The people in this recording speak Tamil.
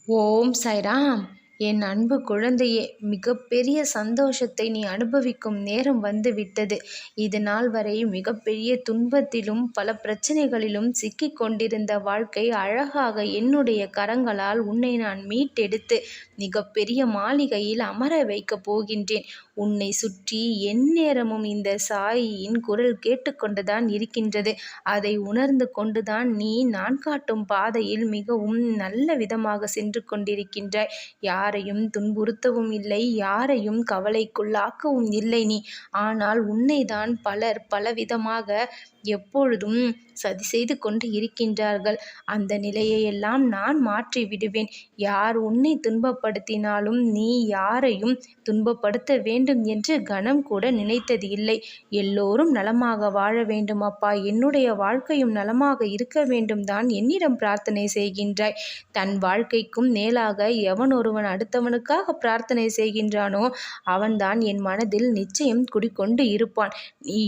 ஓம் சாய்ராம். என் அன்பு குழந்தையே, மிகப்பெரிய சந்தோஷத்தை நீ அனுபவிக்கும் நேரம் வந்துவிட்டது. இது நாள் வரை மிகப்பெரிய துன்பத்திலும் பல பிரச்சனைகளிலும் சிக்கிக் கொண்டிருந்த வாழ்க்கை அழகாக என்னுடைய கரங்களால் உன்னை நான் மீட்டெடுத்து மிகப்பெரிய மாளிகையில் அமர வைக்கப் போகின்றேன். உன்னை சுற்றி எந்நேரமும் இந்த சாயியின் குரல் கேட்டுக்கொண்டுதான் இருக்கின்றது. அதை உணர்ந்து கொண்டுதான் நீ நான் காட்டும் பாதையில் மிகவும் நல்ல விதமாக சென்று கொண்டிருக்கின்றாய். யாரையும் துன்புறுத்தவும் இல்லை, யாரையும் கவலைக்குள்ளாக்கவும் இல்லை நீ. ஆனால் உன்னைதான் பலர் பலவிதமாக எப்பொழுதும் சதி செய்து கொண்டு இருக்கின்றார்கள். அந்த நிலையையெல்லாம் நான் மாற்றி விடுவேன். யார் உன்னை துன்பப்படுத்தினாலும் நீ யாரையும் துன்பப்படுத்த வேண்டும் என்று கணம் கூட நினைத்தது இல்லை. எல்லோரும் நலமாக வாழ வேண்டும் அப்பா, என்னுடைய வாழ்க்கையும் நலமாக இருக்க வேண்டும் தான் என்னிடம் பிரார்த்தனை செய்கின்றாய். தன் வாழ்க்கைக்கும் மேலாக எவன் ஒருவன் அடுத்தவனுக்காக பிரார்த்தனை செய்கின்றானோ அவன்தான் என் மனதில் நிச்சயம் குடிக்கொண்டு இருப்பான். நீ